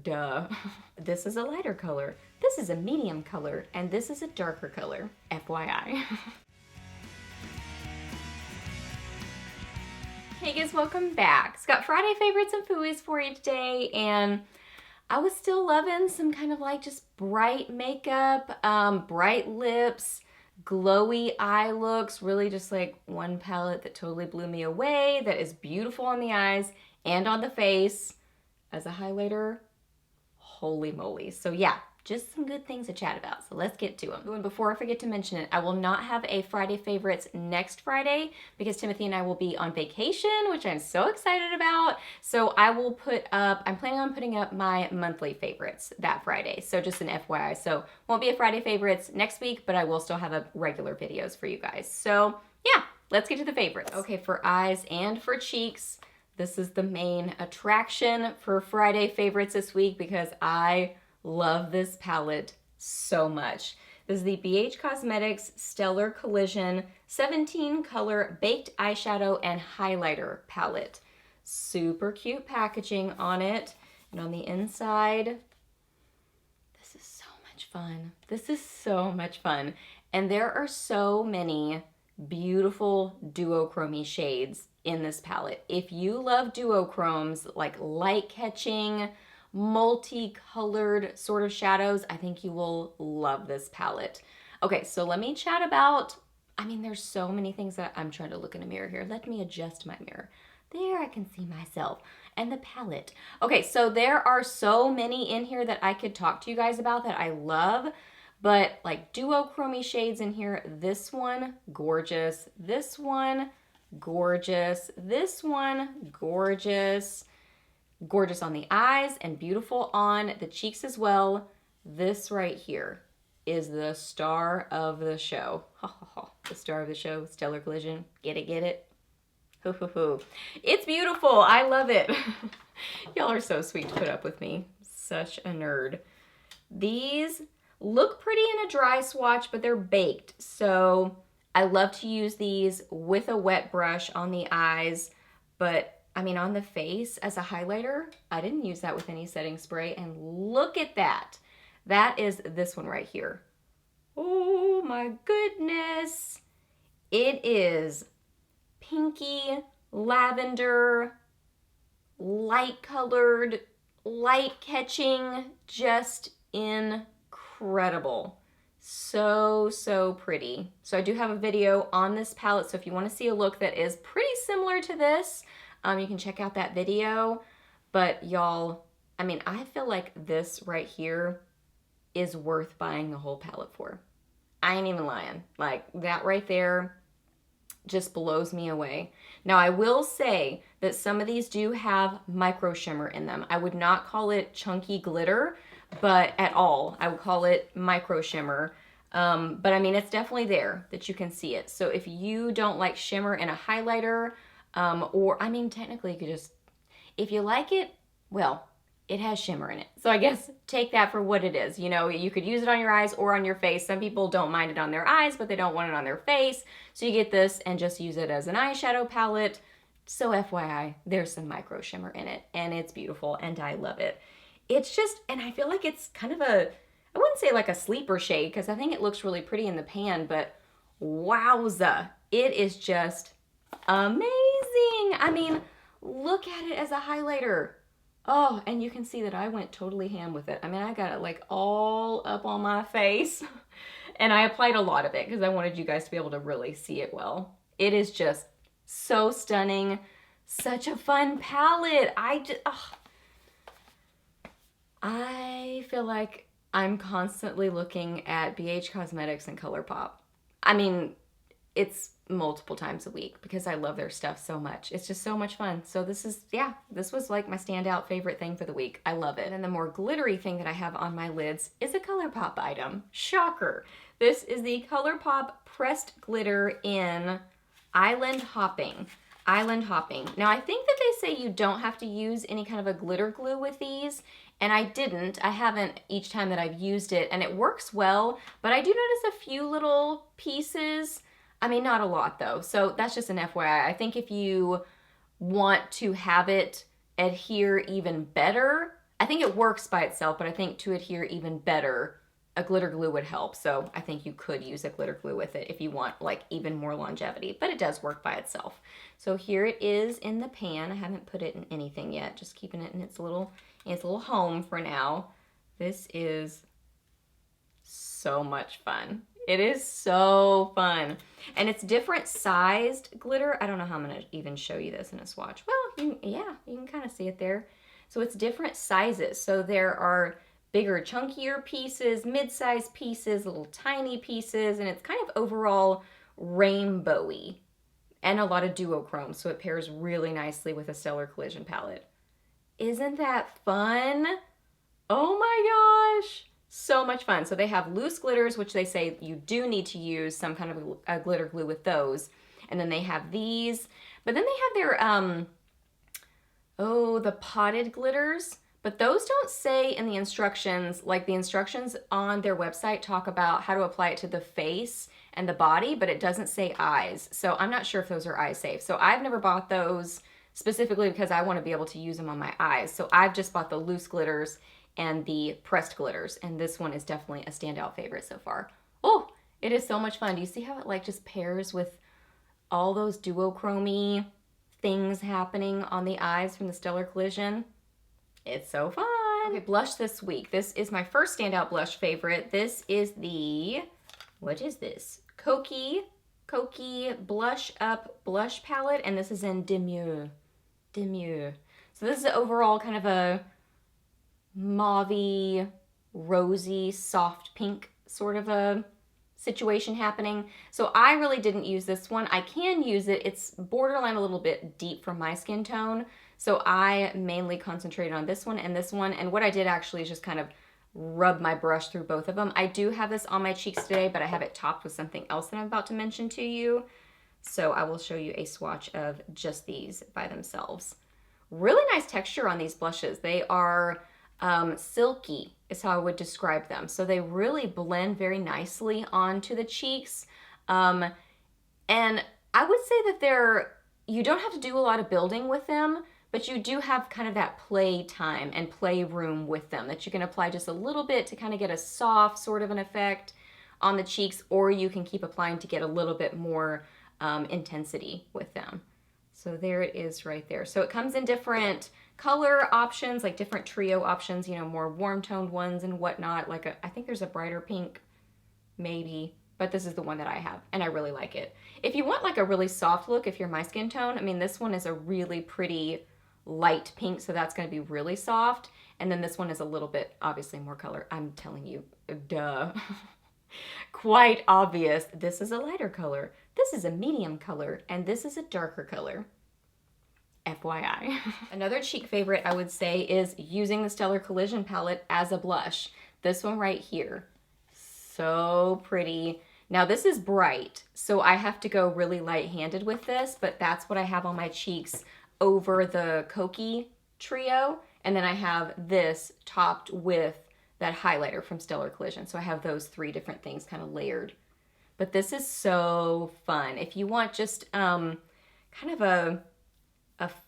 duh. This is a lighter color, this is a medium color, and this is a darker color, FYI. Hey guys, welcome back. It's got Friday favorites and Fooeys for you today, and I was still loving some kind of like just bright makeup, bright lips, glowy eye looks, really just like one palette that totally blew me away, that is beautiful on the eyes and on the face. As a highlighter, holy moly. So yeah, just some good things to chat about. So let's get to them. And before I forget to mention it, I will not have a Friday favorites next Friday because Timothy and I will be on vacation, which I'm so excited about. So I will put up, I'm planning on putting up my monthly favorites that Friday. So just an FYI. So won't be a Friday favorites next week, but I will still have a regular videos for you guys. So yeah, let's get to the favorites. Okay, for eyes and for cheeks, this is the main attraction for Friday favorites this week because I love this palette so much. This is the BH Cosmetics Stellar Collision 17 color baked eyeshadow and highlighter palette. Super cute packaging on it. And on the inside, this is so much fun. This is so much fun. And there are so many beautiful duochrome shades in this palette. If you love duochromes, like light catching, multicolored sort of shadows, I think you will love this palette. Okay, so let me chat about, I mean, there's so many things that I'm trying to look in a mirror here. Let me adjust my mirror. There, I can see myself and the palette. Okay, so there are so many in here that I could talk to you guys about that I love, but like duochrome shades in here. This one, gorgeous. This one, gorgeous. This one, gorgeous. Gorgeous on the eyes and beautiful on the cheeks as well. This right here is the star of the show. The star of the show, Stellar Collision. Get it, get it? Hoo, hoo, hoo. It's beautiful. I love it. Y'all are so sweet to put up with me. Such a nerd. These look pretty in a dry swatch, but they're baked. So I love to use these with a wet brush on the eyes, but I mean, on the face as a highlighter, I didn't use that with any setting spray, and look at that. That is this one right here. Oh my goodness. It is pinky, lavender, light colored, light catching, just incredible. So, so pretty. So I do have a video on this palette, so if you want to see a look that is pretty similar to this, you can check out that video. But y'all, I mean, I feel like this right here is worth buying the whole palette for. I ain't even lying. Like, that right there just blows me away. Now, I will say that some of these do have micro shimmer in them. I would not call it chunky glitter, but at all. I would call it micro shimmer. But I mean, it's definitely there that you can see it. So if you don't like shimmer in a highlighter, or I mean, technically you could just, if you like it, well, it has shimmer in it. So I guess take that for what it is. You know, you could use it on your eyes or on your face. Some people don't mind it on their eyes, but they don't want it on their face. So you get this and just use it as an eyeshadow palette. So FYI, there's some micro shimmer in it and it's beautiful and I love it. It's just, and I feel like it's kind of a, I wouldn't say like a sleeper shade because I think it looks really pretty in the pan, but wowza, it is just amazing. I mean, look at it as a highlighter. Oh, and you can see that I went totally ham with it. I mean, I got it like all up on my face and I applied a lot of it because I wanted you guys to be able to really see it well. It is just so stunning. Such a fun palette. I feel like I'm constantly looking at BH Cosmetics and Colourpop. I mean, it's multiple times a week because I love their stuff so much. It's just so much fun. So this is, yeah, this was like my standout favorite thing for the week. I love it. And the more glittery thing that I have on my lids is a Colourpop item. Shocker. This is the Colourpop Pressed Glitter in Island Hopping. Island Hopping. Now I think that they say you don't have to use any kind of a glitter glue with these, and I didn't. I haven't each time that I've used it, and it works well, but I do notice a few little pieces. I mean, not a lot though, so that's just an FYI. I think if you want to have it adhere even better, I think it works by itself, but I think to adhere even better, a glitter glue would help. So I think you could use a glitter glue with it if you want like even more longevity, but it does work by itself. So here it is in the pan. I haven't put it in anything yet, just keeping it in its little home for now. This is so much fun. It is so fun. And it's different sized glitter. I don't know how I'm gonna even show you this in a swatch. Well, you can kind of see it there. So it's different sizes. So there are bigger, chunkier pieces, mid-sized pieces, little tiny pieces, and it's kind of overall rainbowy and a lot of duochrome, so it pairs really nicely with a Stellar Collision palette. Isn't that fun? Oh my gosh, so much fun. So they have loose glitters, which they say you do need to use some kind of a glitter glue with those. And then they have these, but then they have their, the potted glitters. But those don't say in the instructions, like the instructions on their website talk about how to apply it to the face and the body, but it doesn't say eyes. So I'm not sure if those are eye safe. So I've never bought those specifically because I want to be able to use them on my eyes. So I've just bought the loose glitters and the pressed glitters. And this one is definitely a standout favorite so far. Oh, it is so much fun. Do you see how it like just pairs with all those duochrome things happening on the eyes from the Stellar Collision? It's so fun. Okay, blush this week. This is my first standout blush favorite. This is the, what is this? Kokie Blush Up Blush Palette, and this is in Demure. So this is overall kind of a mauve-y, rosy, soft pink sort of a situation happening. So I really didn't use this one. I can use it. It's borderline a little bit deep for my skin tone. So I mainly concentrated on this one, and what I did actually is just kind of rub my brush through both of them. I do have this on my cheeks today, but I have it topped with something else that I'm about to mention to you. So I will show you a swatch of just these by themselves. Really nice texture on these blushes. They are silky is how I would describe them. So they really blend very nicely onto the cheeks. And I would say that you don't have to do a lot of building with them, but you do have kind of that play time and playroom with them that you can apply just a little bit to kind of get a soft sort of an effect on the cheeks, or you can keep applying to get a little bit more intensity with them. So there it is right there. So it comes in different color options, like different trio options, you know, more warm toned ones and whatnot. Like I think there's a brighter pink, maybe, but this is the one that I have and I really like it. If you want like a really soft look, if you're my skin tone, I mean, this one is a really pretty light pink, so that's going to be really soft. And then this one is a little bit obviously more color. I'm telling you, duh. Quite obvious. This is a lighter color, this is a medium color, and this is a darker color. FYI. Another cheek favorite I would say is using the Stellar Collision palette as a blush. This one right here. So pretty. Now this is bright, so I have to go really light-handed with this, but that's what I have on my cheeks over the Kokie trio, and then I have this topped with that highlighter from Stellar Collision. So I have those three different things kind of layered. But this is so fun. If you want just kind of a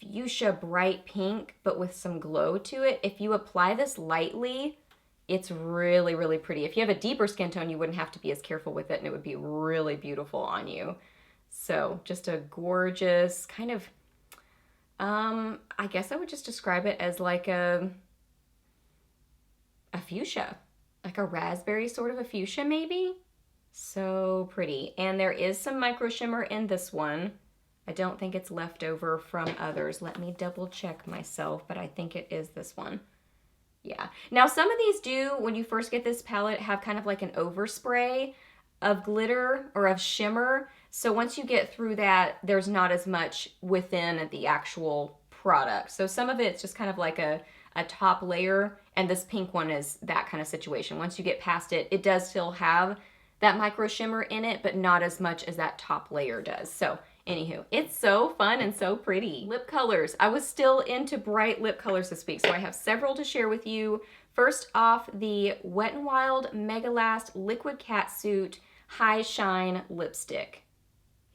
fuchsia bright pink, but with some glow to it, if you apply this lightly, it's really, really pretty. If you have a deeper skin tone, you wouldn't have to be as careful with it, and it would be really beautiful on you. So just a gorgeous kind of, I guess I would just describe it as like a fuchsia, like a raspberry sort of a fuchsia maybe. So pretty. And there is some micro shimmer in this one. I don't think it's left over from others. Let me double check myself, but I think it is this one. Yeah. Now some of these do, when you first get this palette, have kind of like an overspray of glitter or of shimmer. So once you get through that, there's not as much within the actual product. So some of it's just kind of like a top layer, and this pink one is that kind of situation. Once you get past it, it does still have that micro shimmer in it, but not as much as that top layer does. So anywho, it's so fun and so pretty. Lip colors. I was still into bright lip colors this week, so I have several to share with you. First off, the Wet n Wild Mega Last Liquid Catsuit High Shine Lipstick.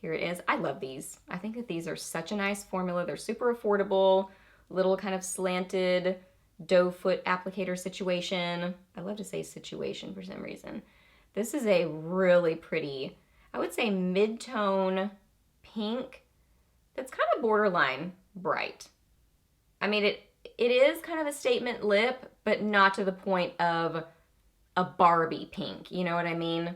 Here it is. I love these. I think that these are such a nice formula. They're super affordable, little kind of slanted doe foot applicator situation. I love to say situation for some reason. This is a really pretty, I would say mid-tone pink that's kind of borderline bright. I mean, it is kind of a statement lip, but not to the point of a Barbie pink, you know what I mean?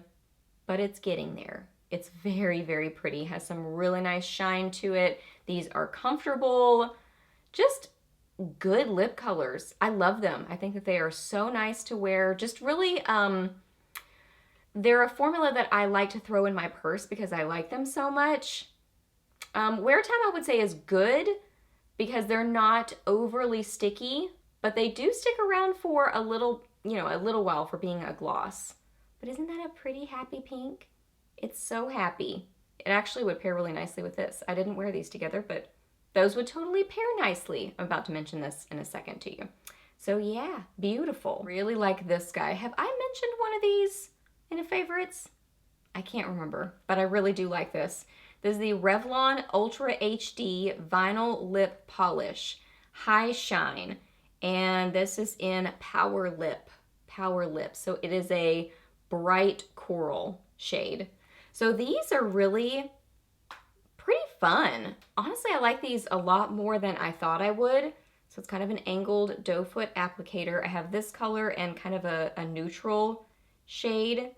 But it's getting there. It's very, very pretty, has some really nice shine to it. These are comfortable, just good lip colors. I love them. I think that they are so nice to wear. Just really, they're a formula that I like to throw in my purse because I like them so much. Wear time I would say is good because they're not overly sticky, but they do stick around for a little, a little while for being a gloss. But isn't that a pretty happy pink? It's so happy. It actually would pair really nicely with this. I didn't wear these together, but those would totally pair nicely. I'm about to mention this in a second to you. So yeah, beautiful. Really like this guy. Have I mentioned one of these in a favorites? I can't remember, but I really do like this. This is the Revlon Ultra HD Vinyl Lip Polish, High Shine, and this is in Power Lip. So it is a bright coral shade. So these are really pretty fun. Honestly, I like these a lot more than I thought I would. So it's kind of an angled doe foot applicator. I have this color and kind of a neutral shade.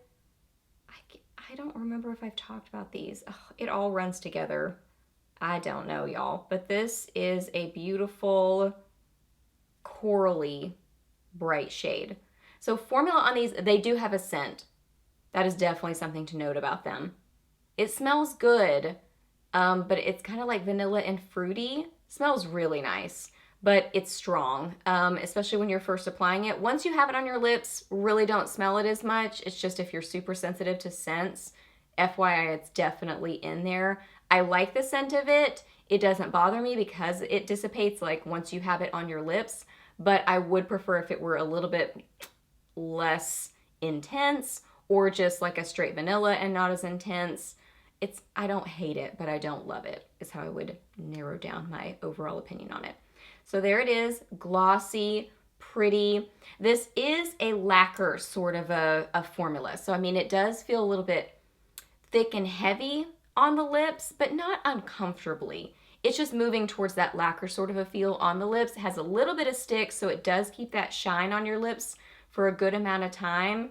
I don't remember if I've talked about these. Ugh, it all runs together. I don't know, y'all. But this is a beautiful corally bright shade. So formula on these, they do have a scent. That is definitely something to note about them. It smells good, but it's kind of like vanilla and fruity. Smells really nice, but it's strong, especially when you're first applying it. Once you have it on your lips, really don't smell it as much. It's just if you're super sensitive to scents, FYI, it's definitely in there. I like the scent of it. It doesn't bother me because it dissipates like once you have it on your lips, but I would prefer if it were a little bit less intense or just like a straight vanilla and not as intense. I don't hate it, but I don't love it, is how I would narrow down my overall opinion on it. So there it is, glossy, pretty. This is a lacquer sort of a formula. So I mean, it does feel a little bit thick and heavy on the lips, but not uncomfortably. It's just moving towards that lacquer sort of a feel on the lips. It has a little bit of Stix, so it does keep that shine on your lips for a good amount of time.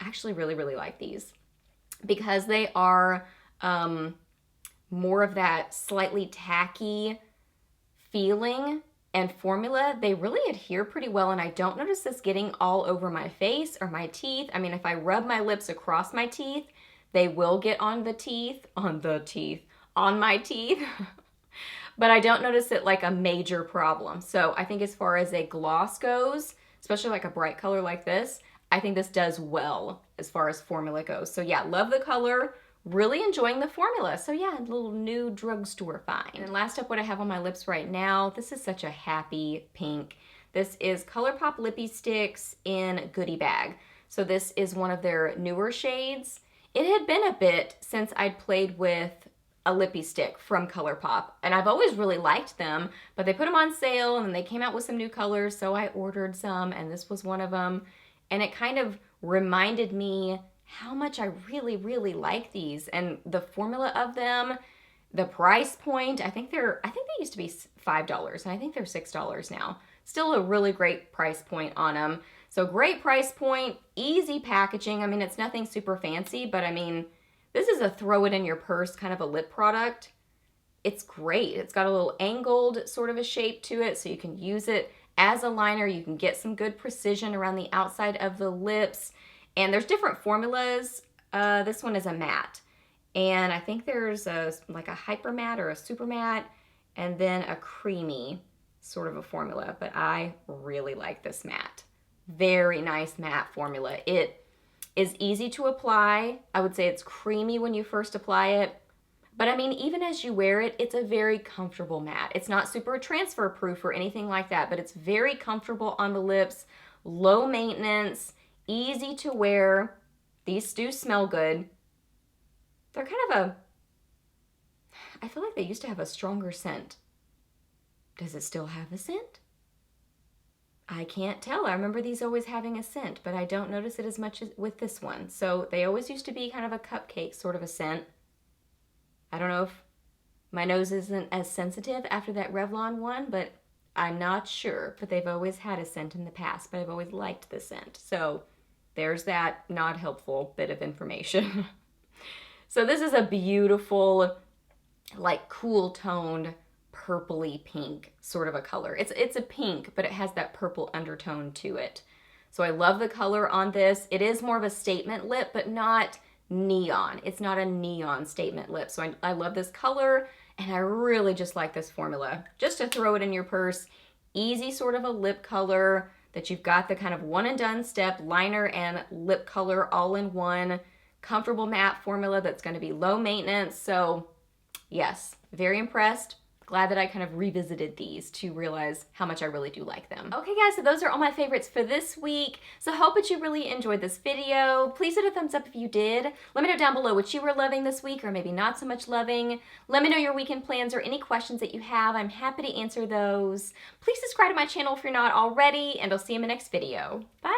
I actually really, really like these because they are more of that slightly tacky feeling and formula. They really adhere pretty well, and I don't notice this getting all over my face or my teeth. I mean, if I rub my lips across my teeth, they will get on my teeth. But I don't notice it like a major problem. So I think as far as a gloss goes, especially like a bright color like this, I think this does well as far as formula goes. So yeah, love the color, really enjoying the formula. So yeah, a little new drugstore find. And last up, what I have on my lips right now, this is such a happy pink. This is Colourpop Lippie Stix in Goodie Bag. So this is one of their newer shades. It had been a bit since I'd played with a Lippie stick from Colourpop, and I've always really liked them, but they put them on sale and then they came out with some new colors, so I ordered some, and this was one of them. And it kind of reminded me how much I really, really like these and the formula of them, the price point. I think they used to be $5 and I think they're $6 now. Still a really great price point on them. So great price point, easy packaging. I mean, it's nothing super fancy, but I mean, this is a throw it in your purse kind of a lip product. It's great. It's got a little angled sort of a shape to it, so you can use it as a liner. You can get some good precision around the outside of the lips. And there's different formulas. This one is a matte. And I think there's like a hyper matte or a super matte, and then a creamy sort of a formula. But I really like this matte. Very nice matte formula. It is easy to apply. I would say it's creamy when you first apply it. But I mean, even as you wear it, it's a very comfortable matte. It's not super transfer proof or anything like that, but it's very comfortable on the lips, low maintenance, easy to wear. These do smell good. They're kind of I feel like they used to have a stronger scent. Does it still have a scent? I can't tell. I remember these always having a scent, but I don't notice it as much as with this one. So they always used to be kind of a cupcake sort of a scent. I don't know if my nose isn't as sensitive after that Revlon one, but I'm not sure. But they've always had a scent in the past, but I've always liked the scent. So there's that not helpful bit of information. So this is a beautiful, like cool toned, purpley pink sort of a color. It's a pink, but it has that purple undertone to it. So I love the color on this. It is more of a statement lip, but not neon. It's not a neon statement lip. So I love this color, and I really just like this formula. Just to throw it in your purse, easy sort of a lip color that you've got the kind of one and done step, liner and lip color all in one, comfortable matte formula that's going to be low maintenance. So yes, very impressed. Glad that I kind of revisited these to realize how much I really do like them. Okay guys, so those are all my favorites for this week. So hope that you really enjoyed this video. Please hit a thumbs up if you did. Let me know down below what you were loving this week or maybe not so much loving. Let me know your weekend plans or any questions that you have. I'm happy to answer those. Please subscribe to my channel if you're not already, and I'll see you in my next video. Bye!